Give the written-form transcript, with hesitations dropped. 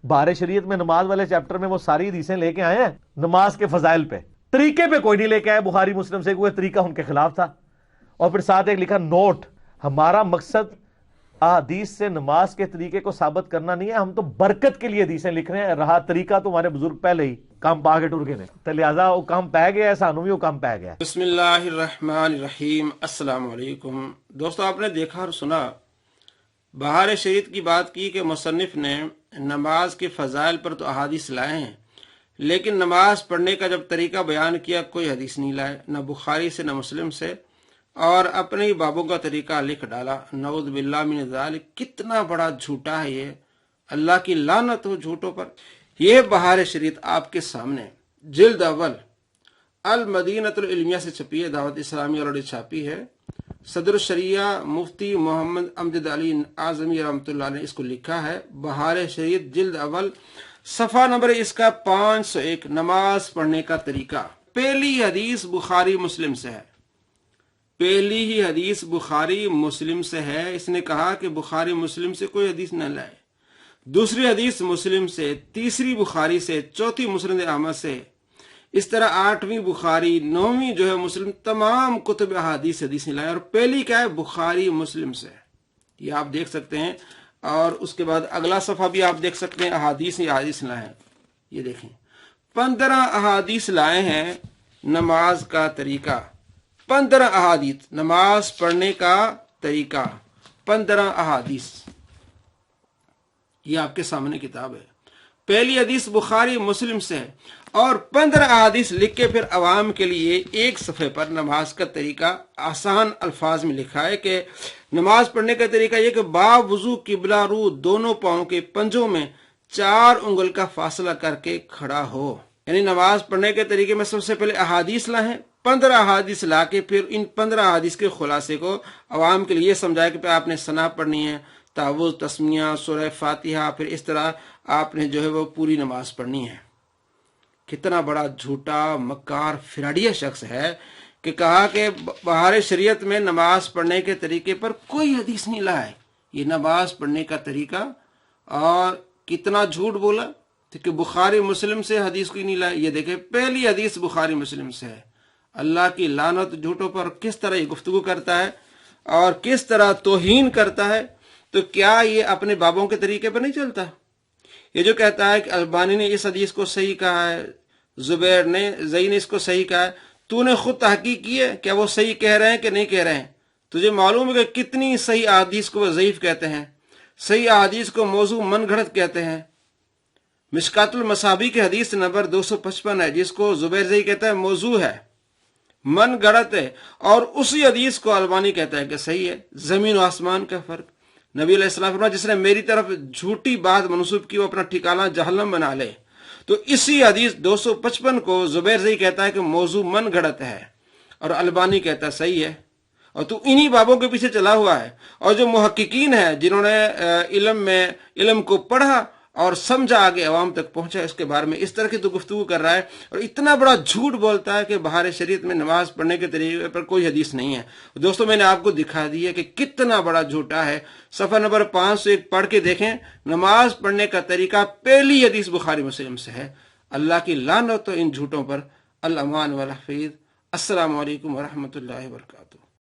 بہار شریعت میں نماز والے چیپٹر میں وہ ساری حدیثیں لے کے آئے ہیں نماز کے فضائل پہ، طریقے پہ کوئی نہیں لے کے آئے بخاری مسلم سے، کوئی طریقہ ان کے خلاف تھا۔ اور پھر ساتھ ایک لکھا نوٹ، ہمارا مقصد احادیث سے نماز کے طریقے کو ثابت کرنا نہیں ہے، ہم تو برکت کے لیے حدیثیں لکھ رہے ہیں، رہا طریقہ تو ہمارے بزرگ پہلے ہی کام پا کے ٹر گئے تو لہٰذا وہ کام پہ گیا ہے، سانو بھی وہ کام پہ گیا ہے۔ بسم اللہ الرحمن الرحیم۔ السلام علیکم دوستو، آپ نے دیکھا اور سنا بہار شریعت کی بات کی کہ مصنف نے نماز کے فضائل پر تو احادیث لائے ہیں، لیکن نماز پڑھنے کا جب طریقہ بیان کیا کوئی حدیث نہیں لائے، نہ بخاری سے نہ مسلم سے، اور اپنے ہی بابوں کا طریقہ لکھ ڈالا۔ نعوذ باللہ من ذالک، کتنا بڑا جھوٹا ہے یہ، اللہ کی لعنت ہو جھوٹوں پر۔ یہ بہار شریعت آپ کے سامنے جلد اول المدینۃ العلمیہ سے چھپی ہے، دعوت اسلامی والوں نے چھاپی ہے۔ صدر الشریعہ مفتی محمد امجد علی اعظمی رحمۃ اللہ نے اس کو لکھا ہے، بہار شریعت جلد اول، صفحہ نمبر اس کا 501، نماز پڑھنے کا طریقہ۔ پہلی حدیث بخاری مسلم سے ہے، پہلی ہی حدیث بخاری مسلم سے ہے۔ اس نے کہا کہ بخاری مسلم سے کوئی حدیث نہ لائے۔ دوسری حدیث مسلم سے، تیسری بخاری سے، چوتھی مسند احمد سے، اس طرح 8ویں بخاری، 9ویں جو ہے مسلم، تمام کتب احادیث حدیثیں لائے، اور پہلی کیا ہے بخاری مسلم سے، یہ آپ دیکھ سکتے ہیں۔ اور اس کے بعد اگلا صفحہ بھی آپ دیکھ سکتے ہیں، احادیث لائے ہیں، یہ دیکھیں 15 احادیث لائے ہیں نماز کا طریقہ، 15 احادیث نماز پڑھنے کا طریقہ، 15 احادیث، یہ آپ کے سامنے کتاب ہے۔ پہلی حدیث بخاری مسلم سے ہے، اور 15 احادیث لکھ کے پھر عوام کے لیے ایک صفحے پر نماز کا طریقہ آسان الفاظ میں لکھا ہے کہ نماز پڑھنے کا طریقہ یہ کہ با وضو قبلہ رو دونوں پاؤں کے پنجوں میں 4 انگل کا فاصلہ کر کے کھڑا ہو۔ یعنی نماز پڑھنے کے طریقے میں سب سے پہلے احادیث لائیں، 15 احادیث لا کے پھر ان 15 احادیث کے خلاصے کو عوام کے لیے یہ سمجھایا کہ پھر آپ نے ثنا پڑھنی ہے، تعوذ، تسمیہ، سورہ فاتحہ، پھر اس طرح آپ نے جو ہے وہ پوری نماز پڑھنی ہے۔ کتنا بڑا جھوٹا مکار فراڈیا شخص ہے کہ کہا کہ بہار شریعت میں نماز پڑھنے کے طریقے پر کوئی حدیث نہیں لائے، یہ نماز پڑھنے کا طریقہ، اور کتنا جھوٹ بولا کہ بخاری مسلم سے حدیث کوئی نہیں لائے۔ یہ دیکھیں پہلی حدیث بخاری مسلم سے ہے۔ اللہ کی لعنت جھوٹوں پر، کس طرح یہ گفتگو کرتا ہے اور کس طرح توہین کرتا ہے۔ تو کیا یہ اپنے بابوں کے طریقے پر نہیں چلتا؟ یہ جو کہتا ہے کہ البانی نے اس حدیث کو صحیح کہا ہے، زبیر نے، زئی نے اس کو صحیح کہا ہے، تو نے خود تحقیق کی ہے کیا وہ صحیح کہہ رہے ہیں کہ نہیں کہہ رہے ہیں؟ تجھے معلوم ہے کہ کتنی صحیح احادیث کو وہ ضعیف کہتے ہیں، صحیح احادیث کو موضوع من گھڑت کہتے ہیں۔ مشکات المصابیح کی حدیث نمبر 255 ہے، جس کو زبیر زئی کہتا ہے موضوع ہے، من گھڑت ہے، اور اسی حدیث کو البانی کہتا ہے کہ صحیح ہے۔ زمین و آسمان کا فرق۔ نبی علیہ السلام فرمایا جس نے میری طرف جھوٹی بات منسوب کی وہ اپنا ٹھکانہ جہنم بنا لے۔ تو اسی حدیث 255 کو زبیر زئی کہتا ہے کہ موضوع من گھڑت ہے، اور البانی کہتا ہے صحیح ہے، اور تو انہی بابوں کے پیچھے چلا ہوا ہے۔ اور جو محققین ہیں جنہوں نے علم کو پڑھا اور سمجھا، آگے عوام تک پہنچا، اس کے بارے میں اس طرح کی تو گفتگو کر رہا ہے، اور اتنا بڑا جھوٹ بولتا ہے کہ بہار شریعت میں نماز پڑھنے کے طریقے پر کوئی حدیث نہیں ہے۔ دوستوں میں نے آپ کو دکھا دیا کہ کتنا بڑا جھوٹا ہے۔ صفحہ نمبر 501 پڑھ کے دیکھیں، نماز پڑھنے کا طریقہ پہلی حدیث بخاری مسلم سے ہے۔ اللہ کی لعنت ہو ان جھوٹوں پر، الامان والحفیظ۔ السلام علیکم ورحمۃ اللہ وبرکاتہ۔